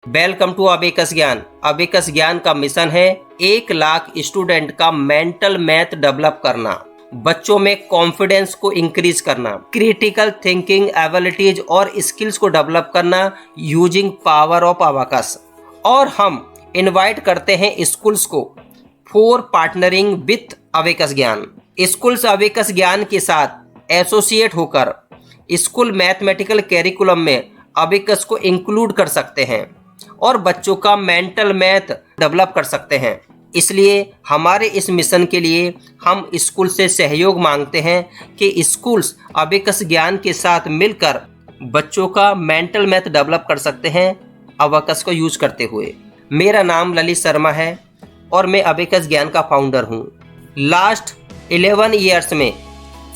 Welcome to abacus ज्ञान। Abacus ज्ञान का मिशन है 1 लाख स्टूडेंट का मेंटल मैथ डेवलप करना, बच्चों में कॉन्फिडेंस को इंक्रीज करना, क्रिटिकल थिंकिंग एबिलिटीज और स्किल्स को डेवलप करना यूजिंग पावर ऑफ अबेकस। और हम इनवाइट करते हैं स्कूल्स को फॉर पार्टनरिंग विथ अबेकस ज्ञान। स्कूल्स अबेकस ज्ञान के साथ एसोसिएट होकर स्कूल मैथमेटिकल कैरिकुलम में अबेकस को इंक्लूड कर सकते हैं और बच्चों का मेंटल मैथ डेवलप कर सकते हैं। इसलिए हमारे इस मिशन के लिए हम स्कूल से सहयोग मांगते हैं कि स्कूल्स अबेकस ज्ञान के साथ मिलकर बच्चों का मेंटल मैथ डेवलप कर सकते हैं अबेकस को यूज करते हुए। मेरा नाम ललित शर्मा है और मैं अबेकस ज्ञान का फाउंडर हूँ। लास्ट 11 ईयर्स में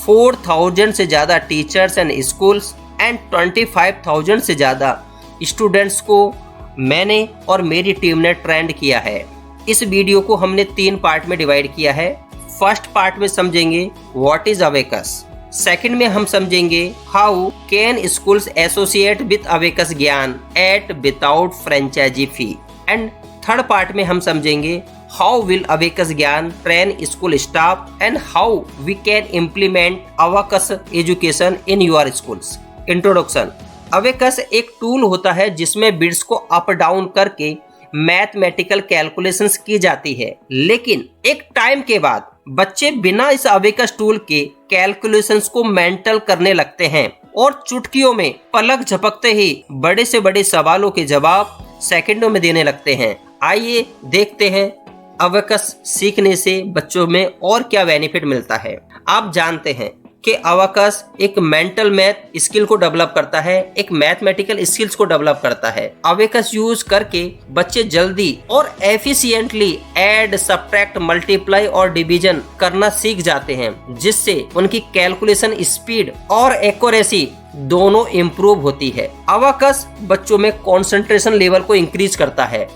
4000 से ज़्यादा टीचर्स एंड स्कूल्स एंड 25,000 से ज़्यादा स्टूडेंट्स को मैंने और मेरी टीम ने ट्रेंड किया है। इस वीडियो को हमने 3 पार्ट में डिवाइड किया है। फर्स्ट पार्ट में समझेंगे व्हाट इज अबेकस, सेकंड में हम समझेंगे how can schools associate with abacus Gyan at without franchise fee, and third part में हम समझेंगे how will abacus Gyan train school staff and how we can implement abacus education in your schools. Introduction. Abacus एक tool होता है जिसमें bits को up down करके mathematical calculations की जाती है, लेकिन एक टाइम के बाद बच्चे बिना इस अबेकस टूल के कैलकुलेशंस को मेंटल करने लगते हैं और चुटकियों में पलक झपकते ही बड़े से बड़े सवालों के जवाब सेकंडों में देने लगते हैं। आइए देखते हैं अबेकस सीखने से बच्चों में और क्या बेनिफिट मिलता है। आप जानते हैं कि अबेकस एक मेंटल मैथ स्किल को डेवलप करता है, एक मैथमेटिकल स्किल्स को डेवलप करता है। अबेकस यूज करके बच्चे जल्दी और एफिशिएंटली ऐड, सब्ट्रैक्ट, मल्टीप्लाई और डिवीजन करना सीख जाते हैं, जिससे उनकी कैलकुलेशन स्पीड और एक्यूरेसी दोनों इम्प्रूव होती है। अबेकस बच्चों में कंसंट्रेशन लेवल को इंक्रीज करता है।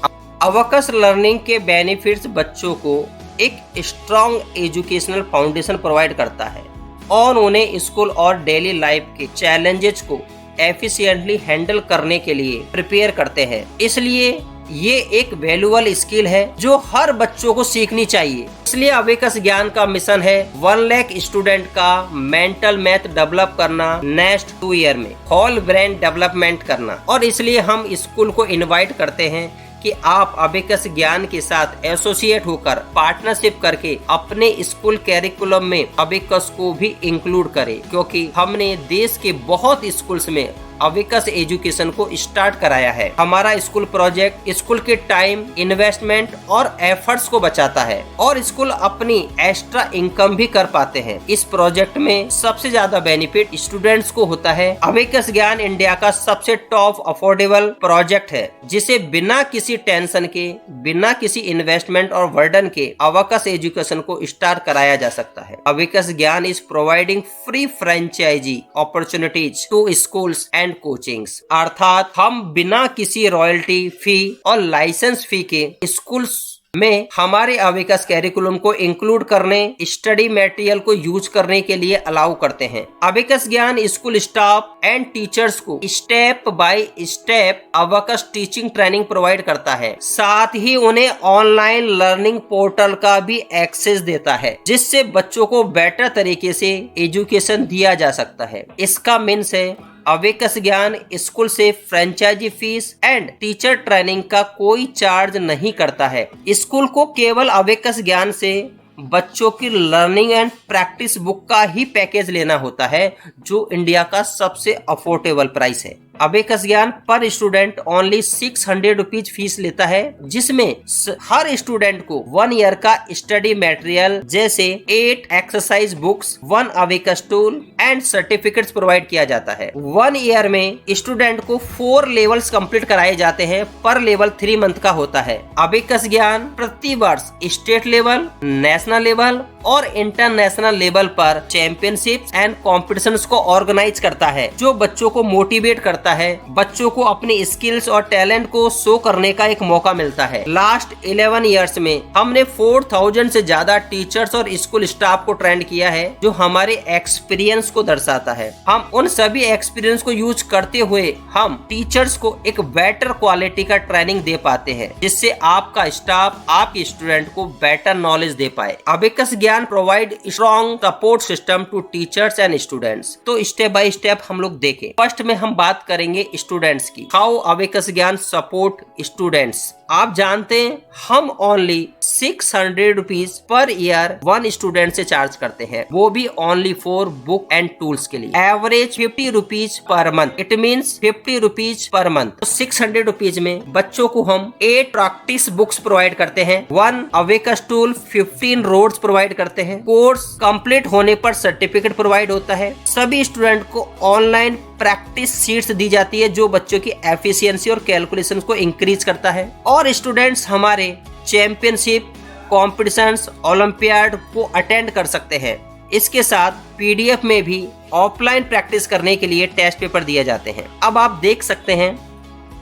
अबेकस लर्निंग के बेनिफिट्स बच्चों को एक स्ट्रॉन्ग एजुकेशनल फाउंडेशन प्रोवाइड करता है और उन्हें स्कूल और डेली लाइफ के चैलेंजेस को एफिशिएंटली हैंडल करने के लिए प्रिपेयर करते हैं। इसलिए ये एक वैल्यूएबल स्किल है जो हर बच्चों को सीखनी चाहिए। इसलिए अबेकस ज्ञान का मिशन है 1 लाख स्टूडेंट का मेंटल मैथ डेवलप करना नेक्स्ट 2 ईयर में, होल ब्रेन डेवलपमेंट करना। और इसलिए हम स्कूल को इनवाइट करते हैं कि आप अबेकस ज्ञान के साथ एसोसिएट होकर पार्टनरशिप करके अपने स्कूल कैरिकुलम में अबेकस को भी इंक्लूड करें, क्योंकि हमने देश के बहुत स्कूल्स में अबेकस एजुकेशन को स्टार्ट कराया है। हमारा स्कूल प्रोजेक्ट स्कूल के टाइम, इन्वेस्टमेंट और एफर्ट्स को बचाता है और स्कूल अपनी एक्स्ट्रा इनकम भी कर पाते हैं। इस प्रोजेक्ट में सबसे ज्यादा बेनिफिट स्टूडेंट्स को होता है। अबेकस ज्ञान इंडिया का सबसे टॉप अफोर्डेबल प्रोजेक्ट है, जिसे बिना किसी टेंशन के, बिना किसी इन्वेस्टमेंट और बर्डन के अबेकस एजुकेशन को स्टार्ट कराया जा सकता है। Abacus Gyan is providing free franchise opportunities to schools and coachings, अर्थात हम बिना किसी रॉयल्टी फी और लाइसेंस फी के स्कूल्स में हमारे अबेकस कैरिकुलम को इंक्लूड करने, स्टडी मटेरियल को यूज करने के लिए अलाउ करते हैं। Abacus Gyan school staff and teachers को step by step abacus teaching training provide करता है। साथ ही उन्हें ऑनलाइन लर्निंग पोर्टल का भी एक्सेस देता है, जिससे बच्चों को बेटर तरीके से एजुकेशन दिया जा सकता है। इसका मीन्स है अबेकस ज्ञान स्कूल से franchise fees and teacher training का कोई चार्ज नहीं करता है। स्कूल को केवल अबेकस ज्ञान से बच्चों की लर्निंग एंड प्रैक्टिस बुक का ही पैकेज लेना होता है, जो इंडिया का सबसे अफोर्डेबल प्राइस है। अबेकस ज्ञान पर स्टूडेंट ओनली 600 रुपीज फीस लेता है, जिसमें हर स्टूडेंट को 1 ईयर का स्टडी मटेरियल जैसे 8 exercise books, 1 abacus tool and certificates provide किया जाता है। 1 ईयर में स्टूडेंट को 4 लेवल्स कंप्लीट कराए जाते हैं। पर लेवल 3 मंथ का होता है। अबेकस ज्ञान प्रति वर्ष स्टेट लेवल, नेशनल लेवल और इंटरनेशनल लेवल पर चैंपियनशिप्स एंड कॉम्पिटिशन्स को ऑर्गेनाइज करता है, जो बच्चों को मोटिवेट करता है, बच्चों को अपनी स्किल्स और टैलेंट को शो करने का एक मौका मिलता है। लास्ट 11 इयर्स में हमने 4000 से ज्यादा टीचर्स और स्कूल स्टाफ को ट्रेंड किया है, जो हमारे एक्सपीरियंस को दर्शाता है। हम उन सभी एक्सपीरियंस को यूज करते हुए हम टीचर्स को एक बेटर क्वालिटी का ट्रेनिंग दे पाते हैं, जिससे आपका स्टाफ आपके स्टूडेंट को बेटर नॉलेज दे पाए। Abacus Gyan provide strong support system to teachers and students. तो स्टेप बाय स्टेप हम लोग देखें। फर्स्ट में हम बात करेंगे स्टूडेंट्स की। हाउ अबेकस ज्ञान सपोर्ट स्टूडेंट्स। आप जानते हैं हम only 600 rupees per year 1 student से चार्ज करते हैं, वो भी only for book and tools के लिए। Average 50 rupees per month, it means 50 rupees per month. तो 600 रुपीज में बच्चों को हम 8 प्रैक्टिस बुक्स प्रोवाइड करते हैं, 1 अबेकस टूल, 15 रोड्स प्रोवाइड करते हैं। कोर्स कंप्लीट होने पर सर्टिफिकेट प्रोवाइड होता है। सभी स्टूडेंट को ऑनलाइन प्रैक्टिस शीट्स दी जाती है, जो बच्चों की एफिशिएंसी और कैलकुलेशन को इंक्रीज करता है। और स्टूडेंट्स हमारे चैंपियनशिप, कॉम्पिटिशन्स, ओलंपियाड को अटेंड कर सकते हैं। इसके साथ पीडीएफ में भी ऑफलाइन प्रैक्टिस करने के लिए टेस्ट पेपर दिए जाते हैं। अब आप देख सकते हैं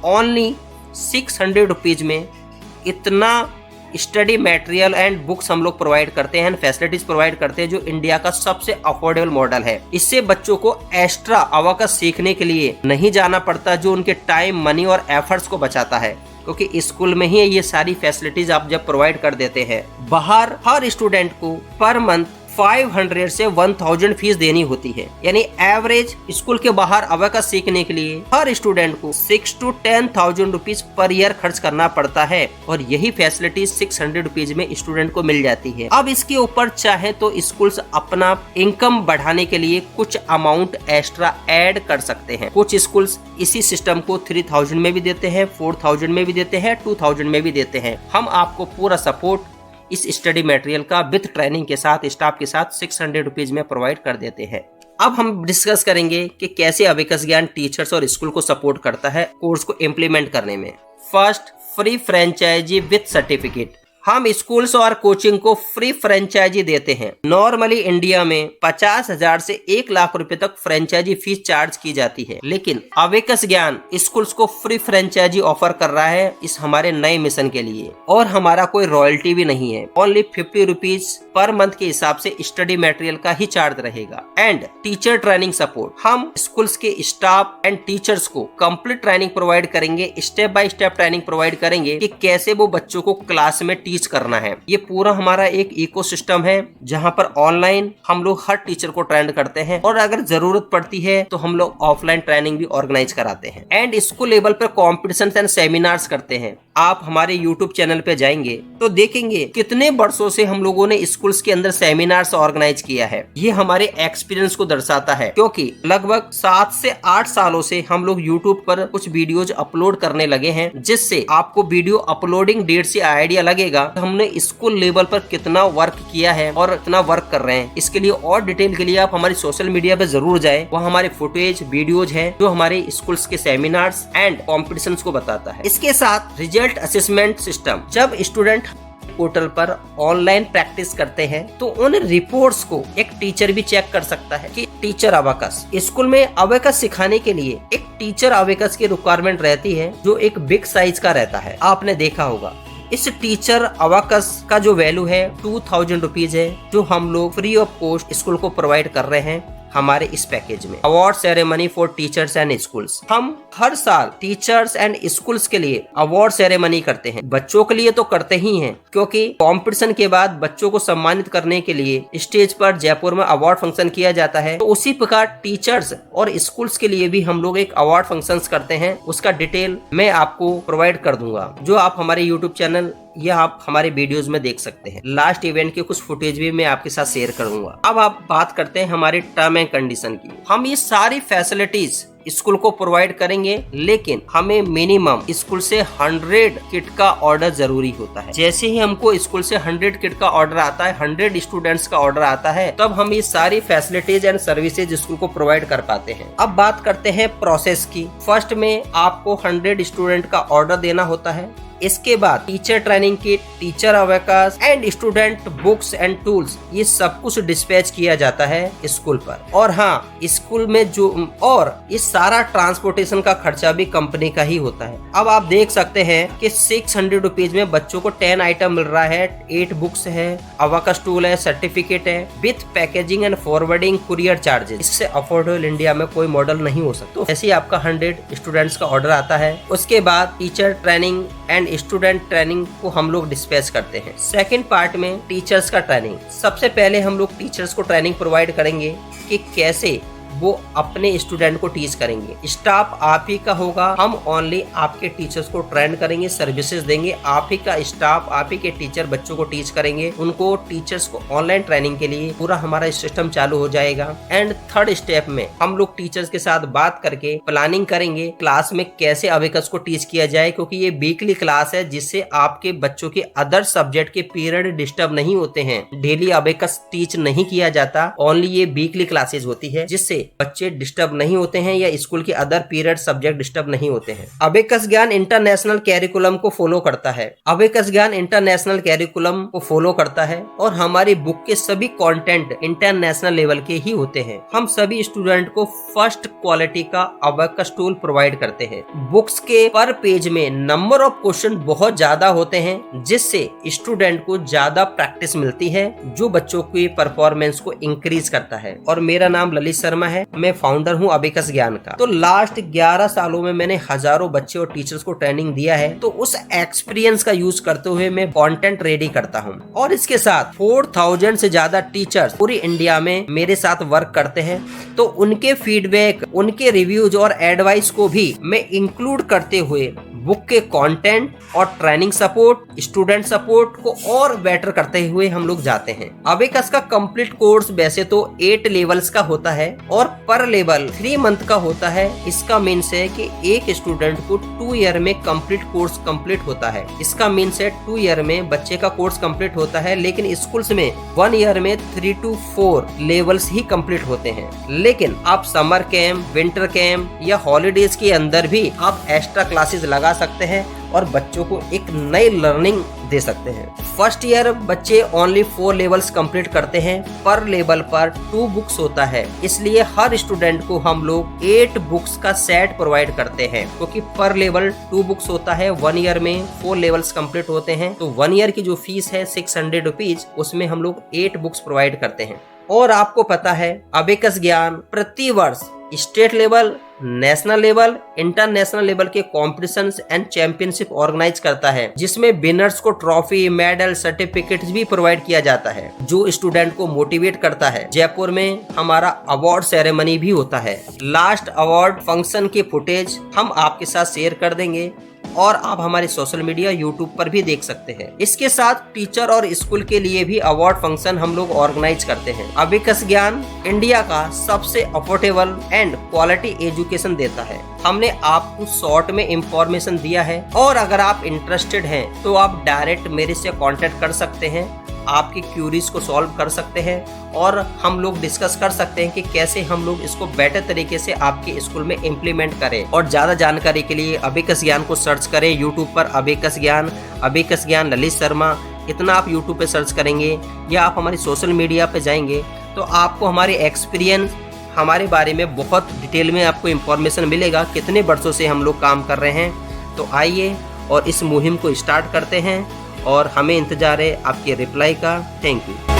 ओनली 600 रुपीज में इतना स्टडी मटेरियल एंड बुक्स हम लोग प्रोवाइड करते हैं, फैसिलिटीज प्रोवाइड करते हैं, जो इंडिया का सबसे अफोर्डेबल मॉडल है। इससे बच्चों को एक्स्ट्रा अबेकस सीखने के लिए नहीं जाना पड़ता, जो उनके टाइम, मनी और एफर्ट्स को बचाता है, क्योंकि स्कूल में ही ये सारी फैसिलिटीज आप जब प्रोवाइड कर देते हैं। बाहर हर स्टूडेंट को पर मंथ 500 से 1000 फीस देनी होती है, यानी एवरेज स्कूल के बाहर अबेकस सीखने के लिए हर स्टूडेंट को 6 to 10,000 रुपीज पर ईयर खर्च करना पड़ता है, और यही फैसिलिटीज 600 रुपीज में स्टूडेंट को मिल जाती है। अब इसके ऊपर चाहे तो स्कूल्स अपना इनकम बढ़ाने के लिए कुछ अमाउंट एक्स्ट्रा ऐड कर सकते हैं। कुछ स्कूल्स इसी सिस्टम को 3000 में भी देते हैं, 4000 में भी देते हैं, 2000 में भी देते हैं। हम आपको पूरा सपोर्ट इस स्टडी मटेरियल का विद ट्रेनिंग के साथ, स्टाफ के साथ 600 रुपीज में प्रोवाइड कर देते हैं। अब हम डिस्कस करेंगे कि कैसे अबेकस ज्ञान टीचर्स और स्कूल को सपोर्ट करता है कोर्स को इम्प्लीमेंट करने में। First, free franchise with certificate. हम स्कूल्स और कोचिंग को फ्री फ्रेंचाइजी देते हैं। नॉर्मली इंडिया में 50,000 से 1 लाख रुपए तक फ्रेंचाइजी फीस चार्ज की जाती है, लेकिन अबेकस ज्ञान स्कूल्स को फ्री फ्रेंचाइजी ऑफर कर रहा है इस हमारे नए मिशन के लिए, और हमारा कोई रॉयल्टी भी नहीं है। ओनली 50 रुपीज पर मंथ के हिसाब से स्टडी मटेरियल का ही चार्ज रहेगा। एंड टीचर ट्रेनिंग सपोर्ट, हम स्कूल्स के स्टाफ एंड टीचर्स को कंप्लीट ट्रेनिंग प्रोवाइड करेंगे, step by step training provide करेंगे कि कैसे वो बच्चों को क्लास में टीच करना है। ये पूरा हमारा एक इकोसिस्टम है, जहां पर ऑनलाइन हम लोग हर टीचर को ट्रेंड करते हैं, और अगर जरूरत पड़ती है तो हम लोग ऑफलाइन ट्रेनिंग भी ऑर्गेनाइज कराते हैं। एंड स्कूल लेवल पर कॉम्पिटिशन एंड सेमिनार्स करते हैं। आप हमारे यूट्यूब चैनल पे जाएंगे तो देखेंगे कितने वर्षों से हम लोगों ने स्कूल्स के अंदर सेमिनार्स ऑर्गेनाइज किया है। ये हमारे एक्सपीरियंस को दर्शाता है, क्योंकि लगभग 7 से 8 सालों से हम लोग यूट्यूब पर कुछ वीडियोज अपलोड करने लगे हैं, जिससे आपको वीडियो अपलोडिंग डेट से आइडिया लगेगा हमने स्कूल लेवल पर कितना वर्क किया है और कितना वर्क कर रहे हैं। इसके लिए और डिटेल के लिए आप हमारी सोशल मीडिया पे जरूर जाएं, वहाँ हमारे फुटेज वीडियोज हैं जो हमारे स्कूल्स के सेमिनार्स एंड कॉम्पिटिशन्स को बताता है। इसके साथ रिजल्ट असेसमेंट सिस्टम, जब स्टूडेंट पोर्टल पर ऑनलाइन प्रैक्टिस करते हैं तो उन रिपोर्ट्स को एक टीचर भी चेक कर सकता है कि टीचर अबेकस, स्कूल में अबेकस सिखाने के लिए एक टीचर अबेकस की रिक्वायरमेंट रहती है, जो एक बिग साइज का रहता है। आपने देखा होगा इस टीचर अबेकस का जो वैल्यू है 2000 रुपीज है, जो हम लोग फ्री ऑफ कॉस्ट स्कूल को प्रोवाइड कर रहे हैं हमारे इस पैकेज में। Award ceremony for teachers and schools, हम हर साल टीचर्स एंड स्कूल्स के लिए अवार्ड सेरेमनी करते हैं। बच्चों के लिए तो करते ही हैं, क्योंकि कंपटीशन के बाद बच्चों को सम्मानित करने के लिए स्टेज पर जयपुर में अवार्ड फंक्शन किया जाता है। तो उसी प्रकार टीचर्स और स्कूल्स के लिए भी हम लोग एक अवार्ड फंक्शन करते हैं। उसका डिटेल मैं आपको प्रोवाइड कर दूंगा, जो आप हमारे यूट्यूब चैनल या आप हमारे वीडियोस में देख सकते हैं। लास्ट इवेंट के कुछ फुटेज भी मैं आपके साथ शेयर करूंगा। अब आप बात करते हैं हमारे टर्म एंड कंडीशन की। हम ये सारी फैसिलिटीज स्कूल को प्रोवाइड करेंगे, लेकिन हमें मिनिमम स्कूल से 100 किट का ऑर्डर जरूरी होता है। जैसे ही हमको स्कूल से 100 किट का ऑर्डर आता है, 100 स्टूडेंट्स का ऑर्डर आता है, तब हम ये सारी फैसिलिटीज एंड सर्विसेज स्कूल को प्रोवाइड कर पाते हैं। अब बात करते हैं प्रोसेस की। फर्स्ट में आपको 100 स्टूडेंट का ऑर्डर देना होता है, इसके बाद teacher training kit, teacher abacus and student books and tools, ये सब कुछ डिस्पैच किया जाता है स्कूल पर। और हाँ, स्कूल में और इस सारा ट्रांसपोर्टेशन का खर्चा भी कंपनी का ही होता है। अब आप देख सकते हैं कि 600 रुपीज में बच्चों को 10 आइटम मिल रहा है, 8 बुक्स है, अवेकस टूल है, सर्टिफिकेट है, with packaging and forwarding courier charges. इससे अफोर्डेबल इंडिया में कोई मॉडल नहीं हो सकता। तो ऐसे ही आपका 100 स्टूडेंट्स का ऑर्डर आता है। उसके बाद teacher training and student training को हम लोग डिस्पैच करते हैं। सेकंड पार्ट में टीचर्स का ट्रेनिंग। सबसे पहले हम लोग टीचर्स को ट्रेनिंग प्रोवाइड करेंगे कि कैसे वो अपने स्टूडेंट को टीच करेंगे। स्टाफ आप ही का होगा, हम ओनली आपके टीचर्स को ट्रेन करेंगे, सर्विसेज देंगे। आप ही का स्टाफ, आप ही के टीचर बच्चों को टीच करेंगे। उनको टीचर्स को ऑनलाइन ट्रेनिंग के लिए पूरा हमारा सिस्टम चालू हो जाएगा। एंड थर्ड स्टेप में हम लोग टीचर्स के साथ बात करके प्लानिंग करेंगे क्लास में कैसे अवेकस को टीच किया जाए, क्योंकि ये वीकली क्लास है जिससे आपके बच्चों के अदर सब्जेक्ट के पीरियड डिस्टर्ब नहीं होते हैं। डेली अवेकस टीच नहीं किया जाता, ओनली ये वीकली क्लासेज होती है जिससे बच्चे डिस्टर्ब नहीं होते हैं या स्कूल के अदर पीरियड सब्जेक्ट डिस्टर्ब नहीं होते हैं। अवेकस ज्ञान इंटरनेशनल कैरिकुलम को फॉलो करता है। अवेकस ज्ञान इंटरनेशनल कैरिकुलम को फॉलो करता है और हमारी बुक के सभी कंटेंट इंटरनेशनल लेवल के ही होते हैं। हम सभी स्टूडेंट को फर्स्ट क्वालिटी का अवेकस टूल प्रोवाइड करते हैं। बुक्स के पर पेज में नंबर ऑफ क्वेश्चन बहुत ज्यादा होते हैं जिससे स्टूडेंट को ज्यादा प्रैक्टिस मिलती है, जो बच्चों की परफॉर्मेंस को इंक्रीज करता है। और मेरा नाम ललित शर्मा है, मैं फाउंडर हूँ अवेकस ज्ञान का। तो लास्ट 11 सालों में मैंने हजारों बच्चे और टीचर्स को ट्रेनिंग दिया है। तो उस एक्सपीरियंस का यूज करते हुए मैं कंटेंट रेडी करता हूँ और इसके साथ 4000 से ज्यादा टीचर्स पूरी इंडिया में मेरे साथ वर्क करते हैं। तो उनके फीडबैक, उनके रिव्यूज और एडवाइस को भी मैं इंक्लूड करते हुए बुक के कंटेंट और ट्रेनिंग सपोर्ट, स्टूडेंट सपोर्ट को और बेटर करते हुए हम लोग जाते हैं। अवेकस का कंप्लीट कोर्स वैसे तो 8 लेवल्स का होता है और पर लेवल 3 मंथ का होता है। इसका मीन्स है कि एक स्टूडेंट को 2 ईयर में कंप्लीट कोर्स कंप्लीट होता है। इसका मीन्स है 2 ईयर में बच्चे का कोर्स कंप्लीट होता है, लेकिन स्कूल्स में 1 ईयर में 3 to 4 लेवल्स ही कंप्लीट होते हैं। लेकिन आप समर कैंप, विंटर कैंप या हॉलीडेज के अंदर भी आप एक्स्ट्रा क्लासेस लगा सकते हैं और बच्चों को एक नई लर्निंग दे सकते हैं। फर्स्ट ईयर बच्चे ओनली 4 लेवल्स कंप्लीट करते हैं। पर लेवल पर 2 बुक्स होता है, इसलिए हर स्टूडेंट को हम लोग 8 बुक्स का सेट प्रोवाइड करते हैं, क्योंकि पर लेवल 2 बुक्स होता है। 1 ईयर में 4 लेवल्स कंप्लीट होते हैं। तो 1 ईयर की जो फीस है 600 रुपीज, उसमें हम लोग 8 बुक्स प्रोवाइड करते हैं। और आपको पता है अवेकस ज्ञान प्रति वर्ष state level, national level, international level के कॉम्पिटिशन्स एंड चैंपियनशिप ऑर्गेनाइज करता है, जिसमें विनर्स को ट्रॉफी, मेडल, सर्टिफिकेट्स भी प्रोवाइड किया जाता है, जो स्टूडेंट को मोटिवेट करता है। जयपुर में हमारा अवार्ड सेरेमनी भी होता है। लास्ट अवार्ड फंक्शन के फुटेज हम आपके साथ शेयर कर देंगे और आप हमारे सोशल मीडिया यूट्यूब पर भी देख सकते हैं। इसके साथ टीचर और स्कूल के लिए भी अवार्ड फंक्शन हम लोग ऑर्गेनाइज करते हैं। अवेकस ज्ञान इंडिया का सबसे अफोर्डेबल एंड क्वालिटी एजुकेशन देता है। हमने आपको शॉर्ट में इंफॉर्मेशन दिया है और अगर आप इंटरेस्टेड हैं तो आप डायरेक्ट मेरे से कांटेक्ट कर सकते हैं, आपकी क्यूरीज को सॉल्व कर सकते हैं और हम लोग डिस्कस कर सकते हैं कि कैसे हम लोग इसको बेटर तरीके से आपके स्कूल में इम्प्लीमेंट करें। और ज्यादा जानकारी के लिए अवेकस ज्ञान को सर्च करें यूट्यूब पर, अवेकस ज्ञान ललित शर्मा, इतना आप यूट्यूब पे सर्च करेंगे या आप हमारी सोशल मीडिया पे जाएंगे तो आपको हमारे एक्सपीरियंस, हमारे बारे में बहुत डिटेल में आपको इन्फॉर्मेशन मिलेगा, कितने वर्षों से हम लोग काम कर रहे हैं। तो आइए और इस मुहिम को स्टार्ट करते हैं और हमें इंतजार है आपके रिप्लाई का। Thank you.